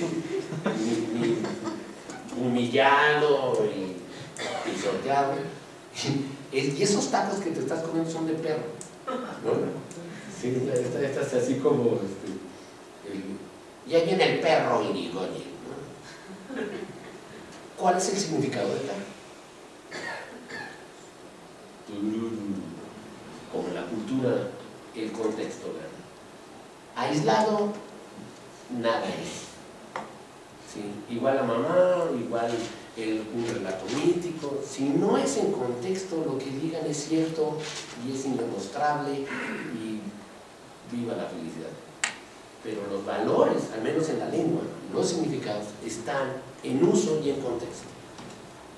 ni humillado y pisoteado. Y esos tacos que te estás comiendo son de perro, ¿no? Sí, estás así como y ahí viene el perro Irigoyen, ¿no? ¿Cuál es el significado de tal? Como en la cultura, el contexto, ¿verdad? Aislado, nada es. ¿Sí? Igual a mamá, igual un relato mítico. Si no es en contexto, lo que digan es cierto y es indemostrable y viva la felicidad. Pero los valores, al menos en la lengua, los significados, están en uso y en contexto.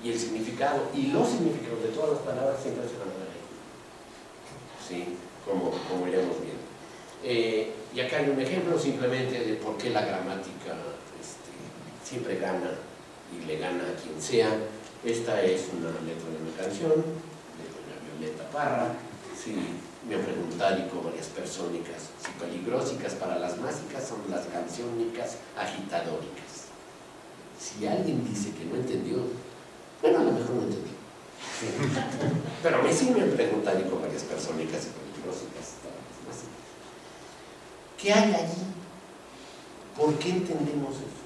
Y el significado y los significados de todas las palabras siempre se van a ver ahí. ¿Sí? Como iremos viendo. Y acá hay un ejemplo simplemente de por qué la gramática siempre gana y le gana a quien sea. Esta es una letra de una canción de doña Violeta Parra. Sí, me preguntárico varias persónicas, si peligrosicas para las másicas son las canciónicas agitadóricas. Si alguien dice que no entendió, bueno, a lo mejor no entendió. Sí. Pero a mí sí me preguntárico varias persónicas y peligrosicas. ¿Qué hay allí? ¿Por qué entendemos eso?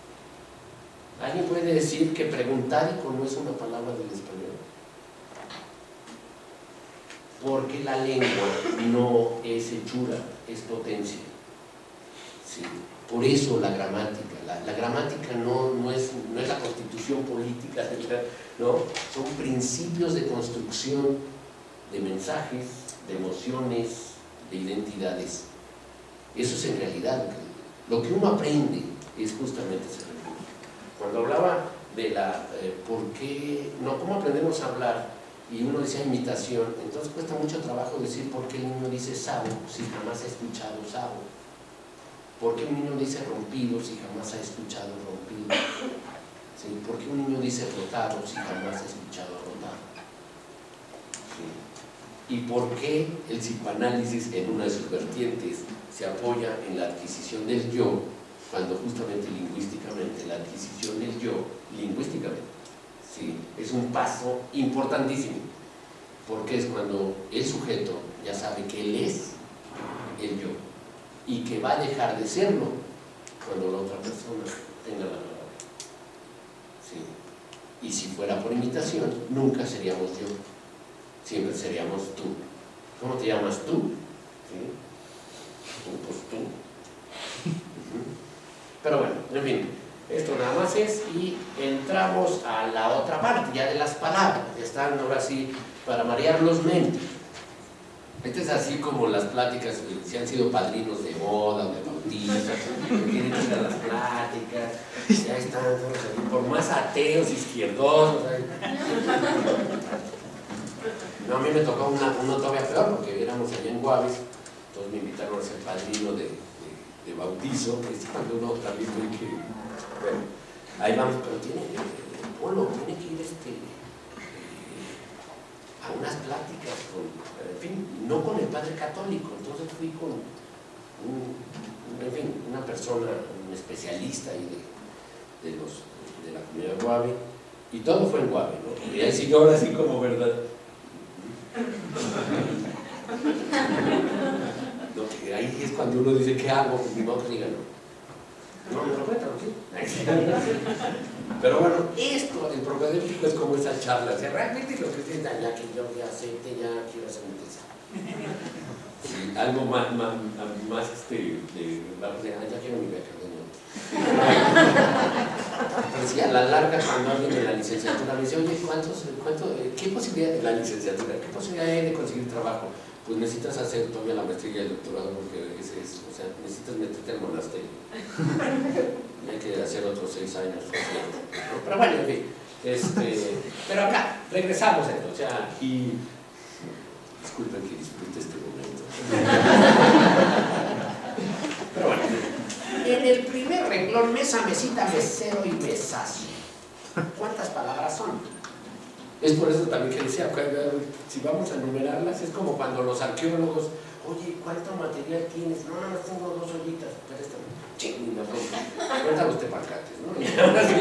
¿Alguien puede decir que preguntárico no es una palabra del español? Porque la lengua no es hechura, es potencia. Sí. Por eso la gramática. La gramática no es la constitución política, ¿no? Son principios de construcción de mensajes, de emociones, de identidades. Eso es en realidad lo que uno aprende, es justamente ese recurso. Cuando hablaba de cómo aprendemos a hablar, y uno decía imitación, entonces cuesta mucho trabajo decir por qué el niño dice sabo si jamás ha escuchado sabo. ¿Por qué un niño dice rompido si jamás ha escuchado rompido? ¿Sí? ¿Por qué un niño dice rotado si jamás ha escuchado rotado? ¿Sí? ¿Y por qué el psicoanálisis en una de sus vertientes se apoya en la adquisición del yo, cuando justamente lingüísticamente la adquisición del yo, lingüísticamente, ¿sí? Es un paso importantísimo, porque es cuando el sujeto ya sabe que él es el yo y que va a dejar de serlo cuando la otra persona tenga la palabra. ¿Sí? Y si fuera por imitación, nunca seríamos yo, siempre seríamos tú. ¿Cómo te llamas tú? ¿Sí? Pues tú. Pero bueno, en fin, esto nada más es, y entramos a la otra parte ya de las palabras. Están ahora sí para marearlos menos. Esto es así como las pláticas, si han sido padrinos de boda o de bautizo, tienen que ir a las pláticas, ya están por más ateos, izquierdosos. No, a mí me tocó uno todavía peor, porque éramos allá en Guaves, entonces me invitaron a ser padrino de bautizo, que es cuando uno también tiene que, bueno, ahí vamos, pero tiene que ir a unas pláticas en fin, no con el padre católico, entonces fui con una persona, un especialista ahí de la comunidad de Guave, y todo fue en Guave, ¿no? Y así ahora sí como verdad. Ahí es cuando uno dice, ¿qué hago? Pues mi mamá diga, no me lo cuentan, ¿sí? Pero bueno, esto, el propedéutico es como esa charla, o sea, realmente lo que dicen, ya que yo ya acepte, ya quiero hacer un test. Sí, algo más ya quiero mi beca, pero sí, a la larga, cuando alguien de la licenciatura me dice, oye, ¿qué posibilidad de la licenciatura? ¿Qué posibilidad hay de conseguir trabajo? Pues necesitas hacer todavía la maestría y el doctorado, porque o sea, necesitas meterte al monasterio. Y hay que hacer otros 6 años. Pero bueno, en fin. Pero acá, regresamos a esto. O sea, y disculpen que disfrute este momento. Pero bueno, en el primer renglón, mesa, mesita, mesero y mesazo. ¿Cuántas palabras son? Es por eso también que decía, si vamos a enumerarlas, es como cuando los arqueólogos, oye, ¿cuánto material tienes? No, tengo 2 ollitas, préstame. ching, cuenta los tepacates, ¿no? Y ahora sí,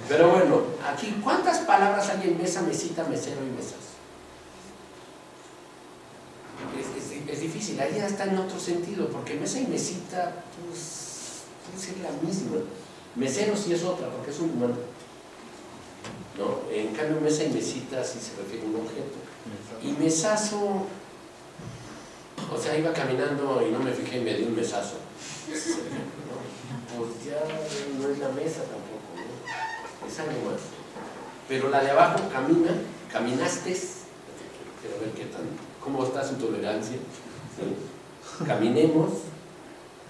pero bueno, aquí, ¿cuántas palabras hay en mesa, mesita, mesero y mesas? Es difícil, ahí ya está en otro sentido, porque mesa y mesita, pues, puede ser la misma. Mesero sí es otra, porque es un humano, ¿no? En cambio, mesa y mesita sí se refiere a un objeto. Y mesazo, o sea, iba caminando y no me fijé y me di un mesazo, ¿no? Pues ya no es la mesa tampoco, ¿no? Es algo más. Pero la de abajo, caminaste, quiero ver qué tan, cómo está su tolerancia. ¿Sí? Caminemos,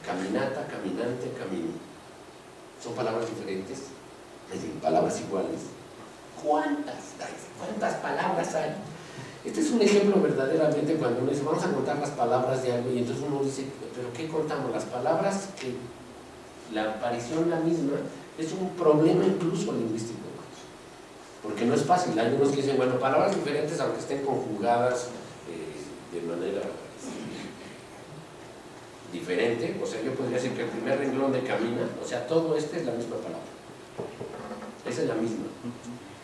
caminata, caminante, camino. Son palabras diferentes, es decir, palabras iguales. ¿Cuántas palabras hay? Este es un ejemplo verdaderamente cuando uno dice, vamos a contar las palabras de algo, y entonces uno dice, ¿pero qué contamos? Las palabras, que la aparición la misma es un problema incluso lingüístico, porque no es fácil. Hay unos que dicen, bueno, palabras diferentes aunque estén conjugadas de manera diferente, o sea, yo podría decir que el primer renglón de camina, o sea, todo este es la misma palabra, esa es la misma,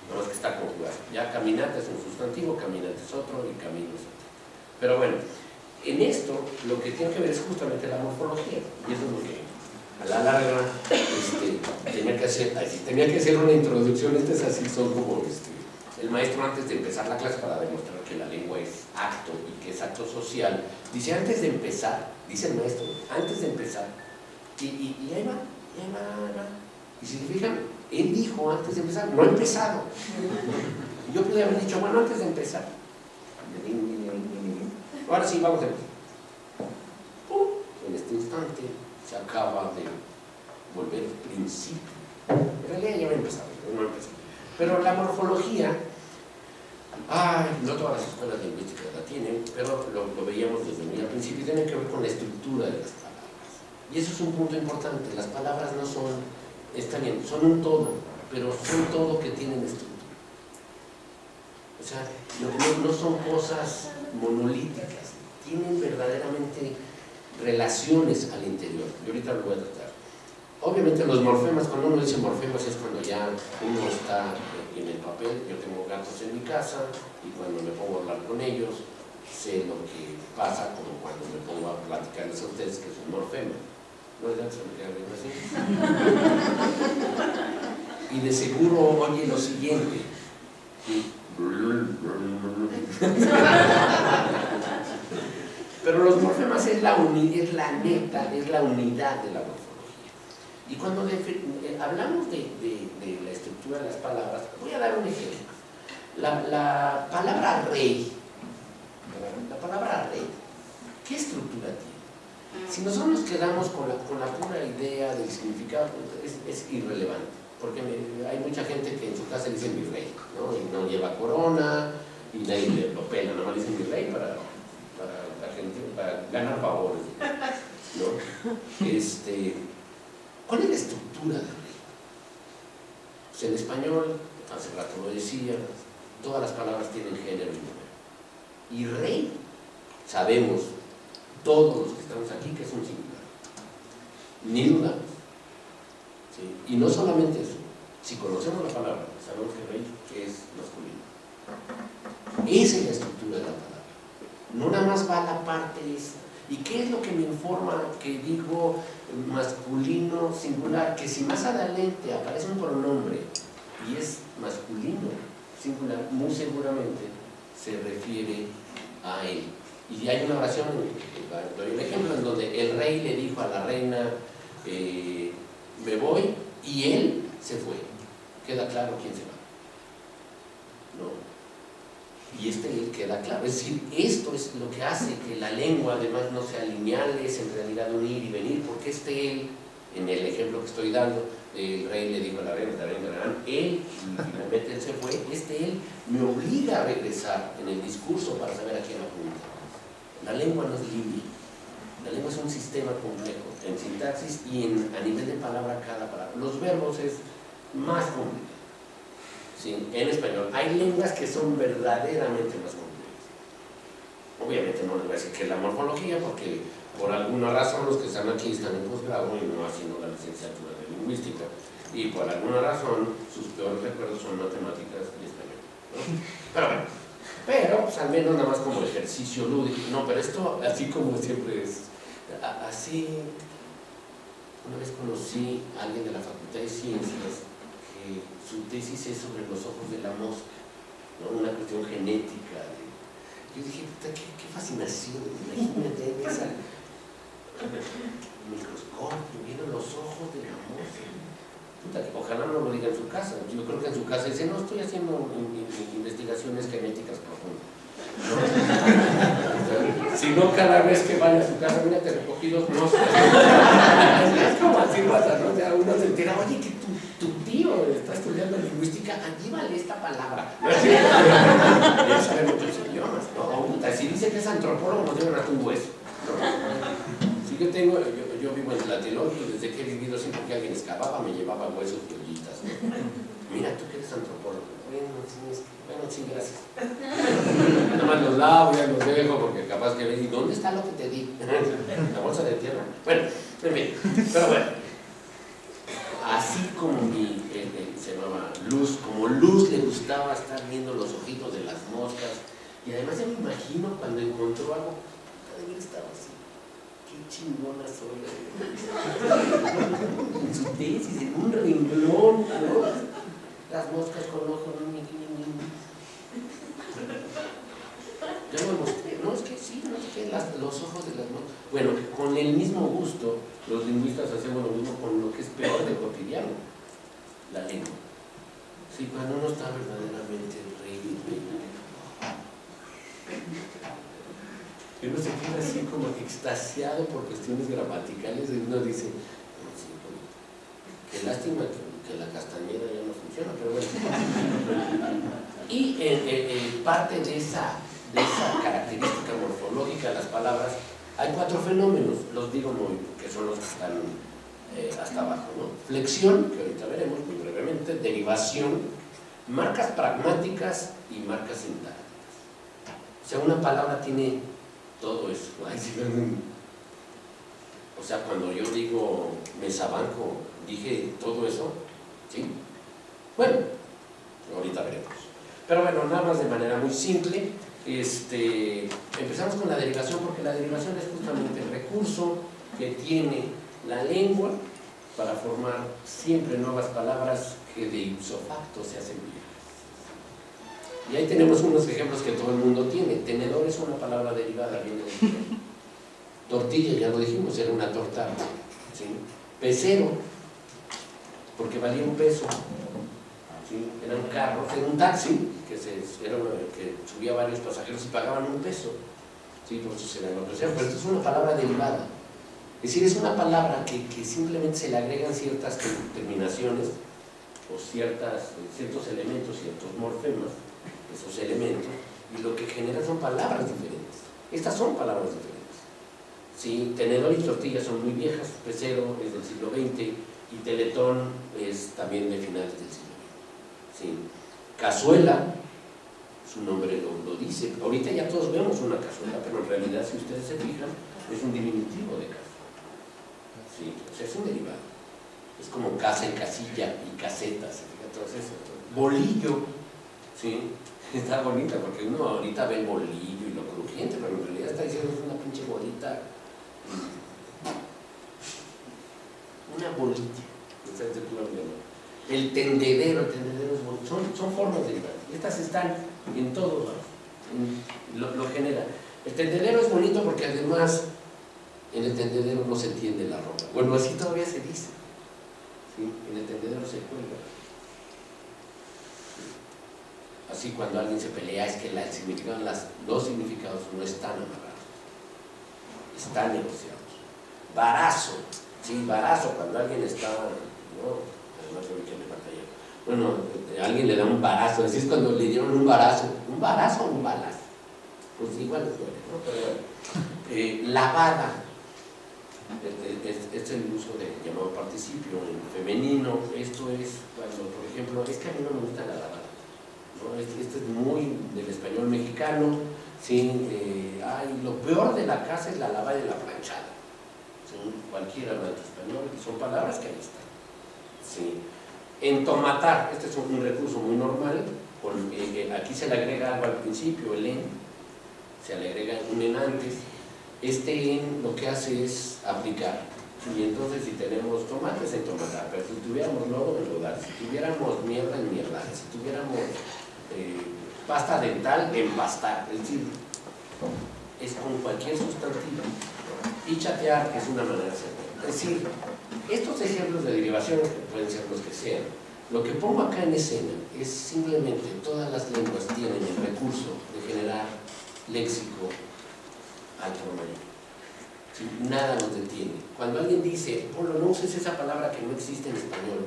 no es que está conjugada. Ya caminata es un sustantivo, caminante es otro y camino es otro. Pero bueno, en esto lo que tiene que ver es justamente la morfología, y eso es lo que a la larga tenía que hacer una introducción. Es así, son como el maestro antes de empezar la clase, para demostrar que la lengua es acto y que es acto social, dice antes de empezar, dice el maestro, antes de empezar, y ahí va. Y si se fijan, él dijo antes de empezar, no ha empezado. Yo podría haber dicho, bueno, antes de empezar. Ahora sí, vamos a empezar. En este instante se acaba de volver principio. En realidad ya va a empezar, no empezó. Pero la morfología, no todas las escuelas lingüísticas la tienen, pero lo veíamos desde muy al principio, tiene que ver con la estructura de las palabras. Y eso es un punto importante. Las palabras no son, está bien, son un todo, pero son todo que tienen estructura. O sea, no son cosas monolíticas, tienen verdaderamente relaciones al interior. Y ahorita lo voy a tratar. Obviamente los morfemas, cuando uno dice morfemas es cuando ya uno está en el papel. Yo tengo gatos en mi casa y cuando me pongo a hablar con ellos sé lo que pasa, como cuando me pongo a platicarles a ustedes, que es un morfema. ¿No es verdad? Se me queda bien así. Y de seguro oye lo siguiente. Pero los morfemas es la neta, es la unidad de la morfología. Y cuando hablamos de la estructura de las palabras, voy a dar un ejemplo. La palabra rey, ¿qué estructura tiene? Si nosotros nos quedamos con la pura idea del significado, es irrelevante, porque hay mucha gente que en su casa dice mi rey, ¿no? Y no lleva corona, y nadie lo pela, nomás dice mi rey para la gente, para ganar favores, ¿no? ¿Cuál es la estructura del rey? Pues en español, hace rato lo decía, todas las palabras tienen género y número. Y rey, sabemos, todos los que estamos aquí, que es un singular. Ni dudamos. ¿Sí? Y no solamente eso, si conocemos la palabra, sabemos que rey es masculino. Esa es la estructura de la palabra. No nada más va la parte esa. ¿Y qué es lo que me informa que digo masculino singular? Que si más adelante aparece un pronombre y es masculino singular, muy seguramente se refiere a él. Y hay una oración, doy un ejemplo, en donde el rey le dijo a la reina, me voy, y él se fue. Queda claro quién se va, ¿no? Y él queda claro. Es decir, esto es lo que hace que la lengua además no sea lineal, es en realidad un ir y venir, porque él, en el ejemplo que estoy dando, el rey le dijo a la reina, él, y finalmente él se fue, él me obliga a regresar en el discurso para saber a quién apunta. La lengua no es línea, la lengua es un sistema complejo, en sintaxis y a nivel de palabra, cada palabra. Los verbos es más complicado. ¿Sí? En español hay lenguas que son verdaderamente más complejas. Obviamente no les voy a decir que es la morfología, porque Por alguna razón, los que están aquí están en posgrado y no haciendo la licenciatura de lingüística. Y por alguna razón, sus peores recuerdos son matemáticas y español, ¿no? Pero bueno, pues al menos nada más como ejercicio lúdico. No, pero esto, así como siempre es, así, una vez conocí a alguien de la Facultad de Ciencias que su tesis es sobre los ojos de la mosca, ¿no? Una cuestión genética. Yo dije, puta, qué fascinación, imagínate en esa microscopio, viendo los ojos de la mosca. Puta, ojalá no lo diga en su casa. Yo creo que en su casa dice, no, estoy haciendo investigaciones genéticas profundas, ¿no? Si no, cada vez que vaya a su casa, mira, te recogí 2 moscas. Es como así pasa, ¿no? O sea, uno se entera, oye, que tu tío está estudiando lingüística, llévale esta palabra. Ya sabe muchos idiomas, ¿no? Si dice que es antropólogo, nos llevan a tu hueso, ¿no? Si yo vivo en Tlatelolco y desde que he vivido siempre que alguien excavaba me llevaba huesos y ollitas, ¿no? Mira, tú que eres antropólogo. Bueno, sí, gracias. Nada más los lavo, ya los dejo, porque capaz que ven, ¿y dónde está lo que te di? La bolsa de tierra. Bueno, en fin, pero bueno. Así como se llamaba Luz, como Luz le gustaba estar viendo los ojitos de las moscas, y además ya me imagino cuando encontró algo, también estaba así, qué chingona soy. En su tesis, en un renglón, ¿no? Las moscas con ojos, yo me mostré, no, es que sí, no es que los ojos de las moscas. Bueno, con el mismo gusto, los lingüistas hacemos lo mismo con lo que es peor de cotidiano, la lengua. Sí, cuando uno está verdaderamente reído, uno se queda así como extasiado por cuestiones gramaticales y uno dice, no, sí, qué lástima que la castañeda ya no funciona, pero bueno. Y parte de esa característica morfológica de las palabras, hay 4 fenómenos, los digo muy, que son los que están hasta abajo, ¿no? Flexión, que ahorita veremos muy brevemente, derivación, marcas pragmáticas y marcas sintácticas. O sea, una palabra tiene todo eso. O sea, cuando yo digo mesabanco, dije todo eso, ¿sí? Bueno, ahorita veremos. Pero bueno, nada más de manera muy simple, empezamos con la derivación, porque la derivación es justamente el recurso que tiene la lengua para formar siempre nuevas palabras que de ipso facto se hacen viejas. Y ahí tenemos unos ejemplos que todo el mundo tiene. Tenedor es una palabra derivada, viene de tenedor. Tortilla, ya lo dijimos, era una torta, ¿sí? Pecero, porque valía un peso, ¿sí? Era un carro, era un taxi que subía varios pasajeros y pagaban un peso, ¿sí? Por eso se llama pecero. Pero esto es una palabra derivada, es decir, es una palabra que simplemente se le agregan ciertas terminaciones o ciertos elementos, ciertos morfemas, esos elementos, y lo que genera son palabras diferentes. Estas son palabras diferentes. Sí, tenedor y tortilla son muy viejas, pecero es del siglo XX y teletón es también de finales del siglo XX. Sí. Cazuela, su nombre lo dice, ahorita ya todos vemos una cazuela, pero en realidad si ustedes se fijan es un diminutivo de cazuela. Sí, o sea, es un derivado. Es como casa y casilla y casetas. Entonces, bolillo, ¿sí? Está bonita porque uno ahorita ve el bolillo y lo crujiente, pero en realidad está diciendo que es una pinche bolita. Una bolilla. El tendedero es bonito. Son formas derivadas. Estas están en todos lados. Lo genera. El tendedero es bonito porque además en el tendedero no se entiende la ropa. Bueno, así todavía se dice. ¿Sí? En el tendedero se cuelga. Así cuando alguien se pelea es que los significados no están amarrados, están negociados. Barazo, sí, barazo, cuando alguien está, no, además yo vi que me falta ya. Bueno, alguien le da un barazo, así es cuando le dieron un barazo o un balazo, pues igual les duele, ¿no? Pero bueno, lavada, es el uso de llamado participio en femenino. Esto es cuando, por ejemplo, es que a mí no me gusta la lavada. ¿no? Este es muy del español mexicano, ¿sí? Lo peor de la casa es la lavada y la planchada. ¿Sí? Cualquiera habla español, son palabras que ahí están. ¿Sí? Entomatar, este es un recurso muy normal, aquí se le agrega algo al principio, el en, se le agrega un en antes. Este en lo que hace es aplicar. Y entonces si tenemos tomates, entomatar, pero si tuviéramos lodo, enlodar, si tuviéramos mierda, enmierdar, si tuviéramos pasta dental, empastar, es decir, es con cualquier sustantivo. Y chatear es una manera de hacerlo. Es decir, estos ejemplos de derivación, que pueden ser los que sean, lo que pongo acá en escena es simplemente todas las lenguas tienen el recurso de generar léxico alto o mayor. ¿Sí? Nada nos detiene. Cuando alguien dice, Polo, no uses esa palabra que no existe en español,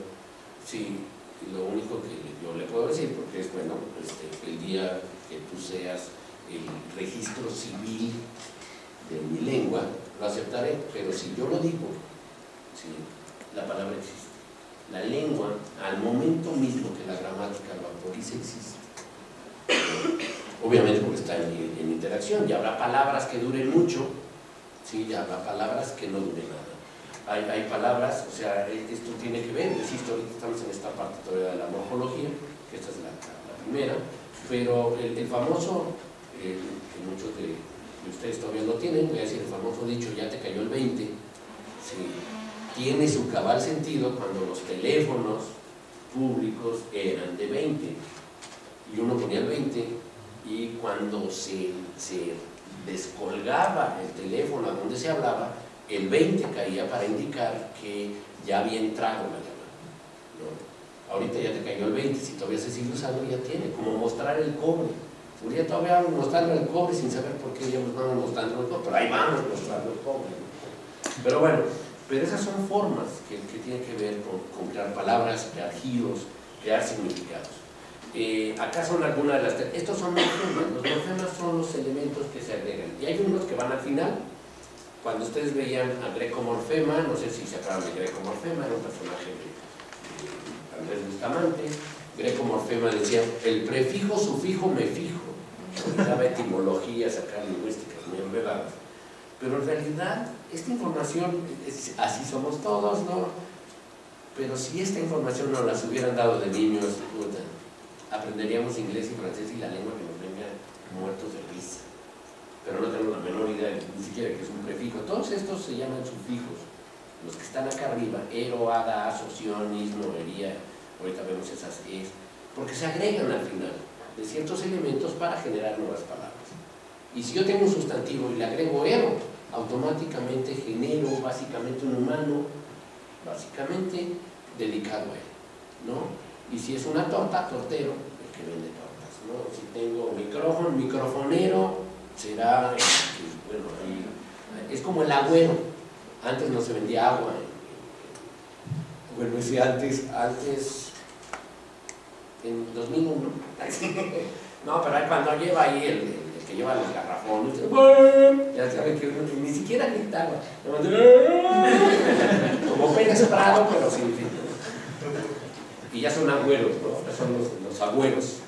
sí, lo único que yo le puedo decir, porque es bueno, el día que tú seas el registro civil de mi lengua, lo aceptaré, pero si yo lo digo, sí, la palabra existe. La lengua, al momento mismo que la gramática lo autoriza, existe. Obviamente porque está en interacción, y habrá palabras que duren mucho, sí, y habrá palabras que no duren nada. Hay palabras, o sea, esto tiene que ver, insisto, ahorita estamos en esta parte todavía de la morfología, que esta es la primera, pero el famoso, que muchos de ustedes todavía lo tienen, voy a decir el famoso dicho, ya te cayó el 20, sí, tiene su cabal sentido cuando los teléfonos públicos eran de 20 y uno ponía el 20 y cuando se descolgaba el teléfono a donde se hablaba, el 20 caía para indicar que ya había entrado la llamada, ¿no? Ahorita ya te cayó el 20, si todavía se sigue usando ya tiene, como mostrar el cobre. Podría todavía mostrarle el cobre sin saber por qué ya nos vamos mostrando el cobre, pero ahí vamos mostrando el cobre, ¿no? Pero bueno, pero esas son formas que tienen que ver con crear palabras, crear giros, crear significados. Acá son algunas de las... Estos son morfemas. Los morfemas son los elementos que se agregan. Y hay unos que van al final. Cuando ustedes veían a Greco Morfema, no sé si se acuerdan de Greco Morfema, era un personaje de Andrés Bustamante. Greco Morfema decía, el prefijo, sufijo, me fijo. Daba etimologías acá lingüísticas muy enredadas. Pero en realidad, esta información, así somos todos, ¿no? Pero si esta información nos las hubieran dado de niños, puta, aprenderíamos inglés y francés y la lengua que nos venga muertos de risa. Pero no tenemos la menor idea ni siquiera que es un prefijo. Todos estos se llaman sufijos. Los que están acá arriba, ero, ada, asoción, ismo, ería, ahorita vemos esas es, porque se agregan al final de ciertos elementos para generar nuevas palabras. Y si yo tengo un sustantivo y le agrego ero, automáticamente genero básicamente un humano, básicamente dedicado a él, ¿no? Y si es una torta, tortero, el que vende tortas, ¿no? Si tengo micrófono, microfonero, será, bueno, es como el agüero. Antes no se vendía agua. Bueno, si antes, en 2001, no, pero cuando lleva ahí el que lleva los garrafones, ya saben que ni siquiera gritaba, como Pérez Prado, pero sin fin. Y ya son agüeros, ¿no? Son los agüeros.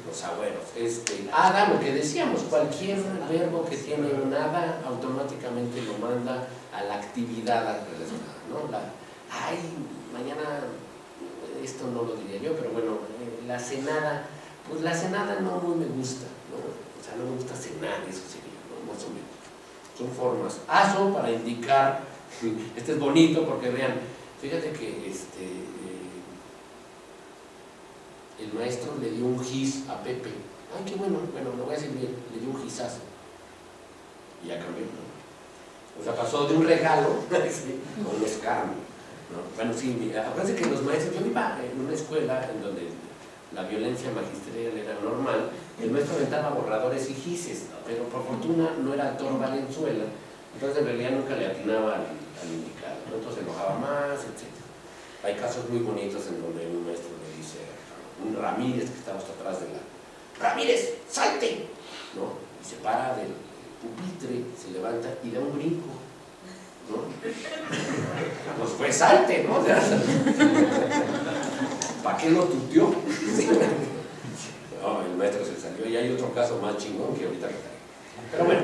Hada, lo que decíamos, cualquier verbo que tiene un hada automáticamente lo manda a la actividad relacionada, ¿no? Ay, mañana, esto no lo diría yo, pero bueno, la cenada, pues la cenada no muy me gusta, ¿no? O sea, no me gusta cenar, eso sería, ¿no? Más o menos. Son formas. Aso para indicar, este es bonito porque vean, fíjate que el maestro le dio un gis a Pepe. Ay, qué bueno, lo voy a decir bien, le dio un gisazo. Y ya cambió, ¿no? O sea, pasó de un regalo a un escarnio, ¿no? Bueno, sí, acuérdense que los maestros, yo iba en una escuela en donde la violencia magisterial era normal, el maestro aventaba borradores y gises, pero por fortuna no era actor Valenzuela, entonces en realidad nunca le atinaba al indicado, ¿no? Entonces se enojaba más, etc. Hay casos muy bonitos en donde un maestro le dice a un Ramírez que estaba hasta atrás de la... ¡Ramírez, salte! ¿No? Y se para del pupitre, se levanta y da un brinco, ¿no? Pues fue salte, ¿no? O sea, ¿para qué lo tuteó? No, el maestro Y hay otro caso más chingón que ahorita lo traigo. Pero bueno,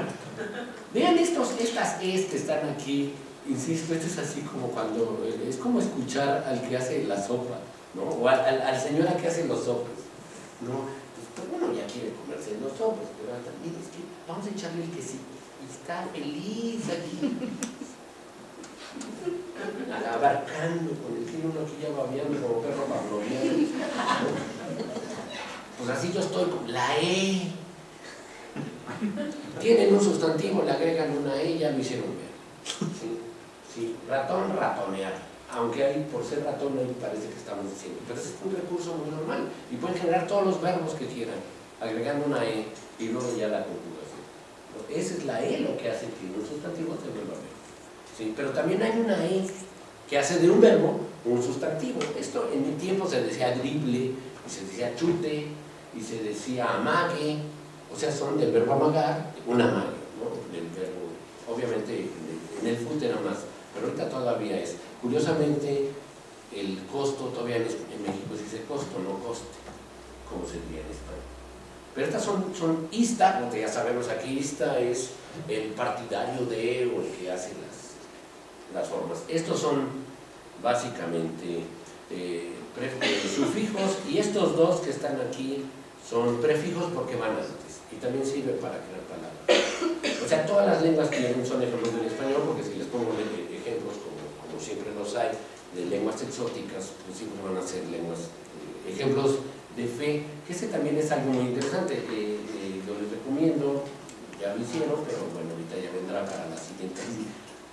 vean estas es que están aquí. Insisto, esto es así como cuando, es como escuchar al que hace la sopa, ¿no? O al señor al que hace los sopes, ¿no? Pues uno ya quiere comerse los sopes, pero también es que vamos a echarle el quesito. Y está feliz aquí, abarcando con el filo, uno aquí ya babeando como perro pavloviano, ¿no? Pues así yo estoy con la E. Tienen un sustantivo, le agregan una E, ya lo hicieron ver. ¿Sí? Sí, ratón, ratonear. Aunque ahí, por ser ratón, ahí parece que estamos diciendo. Pero es un recurso muy normal. Y pueden generar todos los verbos que quieran, agregando una E y luego ya la conjugación. ¿No? Esa es la E lo que hace que un sustantivo se vuelva verbo. ¿Sí? Pero también hay una E que hace de un verbo un sustantivo. Esto en mi tiempo se decía drible, y se decía chute, y se decía amague. O sea, son del verbo amagar, un amague, ¿no? Del verbo, obviamente en el fútbol era más, pero ahorita todavía es. Curiosamente, el costo todavía en México se dice costo, no coste, como se diría en español. Pero estas son ista, porque ya sabemos aquí, ista es el partidario de o el que hace las formas. Estos son básicamente sufijos, y estos dos que están aquí son prefijos porque van antes, y también sirve para crear palabras. O sea, todas las lenguas tienen, son ejemplos del español, porque si les pongo ejemplos, como siempre los hay, de lenguas exóticas, pues siempre van a ser lenguas, ejemplos de fe, que ese también es algo muy interesante. Yo les recomiendo, ya lo hicieron, pero bueno, ahorita ya vendrá para la siguiente,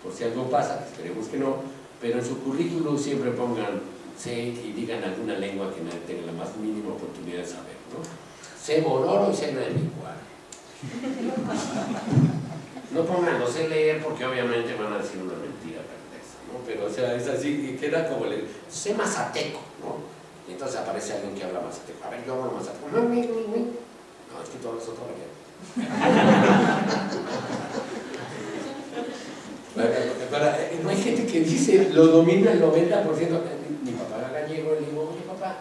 por si algo pasa, esperemos que no, pero en su currículum siempre pongan sé y digan alguna lengua que nadie tenga la más mínima oportunidad de saber, ¿no? Sé bororo y sé naemicuar. No pongan, lo sé leer, porque obviamente van a decir una mentira perversa, ¿no? Pero o sea, es así, queda como sé mazateco, ¿no? Y entonces aparece alguien que habla mazateco. A ver, yo hablo mazateco. No, es que tú hablas otra variante. No hay gente que dice, lo domina el 90%. Mi papá era gallego, le digo, oye papá,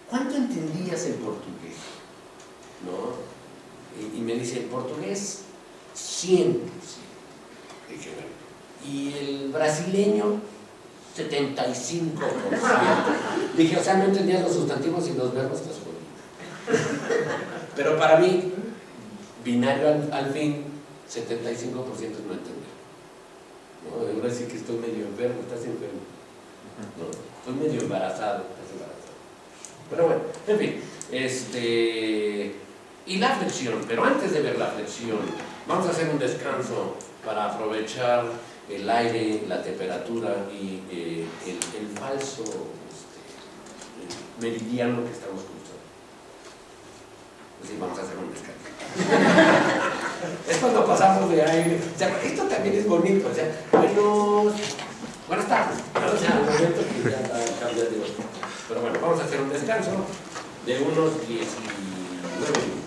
¿cuánto entendías el portugués? ¿No? Y me dice, el portugués, 100%. Dije, bueno, y el brasileño, 75%. Dije, o sea, no entendías los sustantivos y los verbos, estás jodido. Pero para mí, binario al fin, 75% es no entender. ¿No? Ahora sí que estoy medio enfermo, estás enfermo. ¿No? Estoy medio embarazado, estás embarazado. Pero bueno, en fin, y la flexión, pero antes de ver la flexión, vamos a hacer un descanso para aprovechar el aire, la temperatura y el falso meridiano que estamos cruzando. Así vamos a hacer un descanso. Es cuando pasamos de aire. O sea, esto también es bonito. O sea, buenas tardes. O sea, al momento que ya cambia de otro. Pero bueno, vamos a hacer un descanso de unos 19 minutos.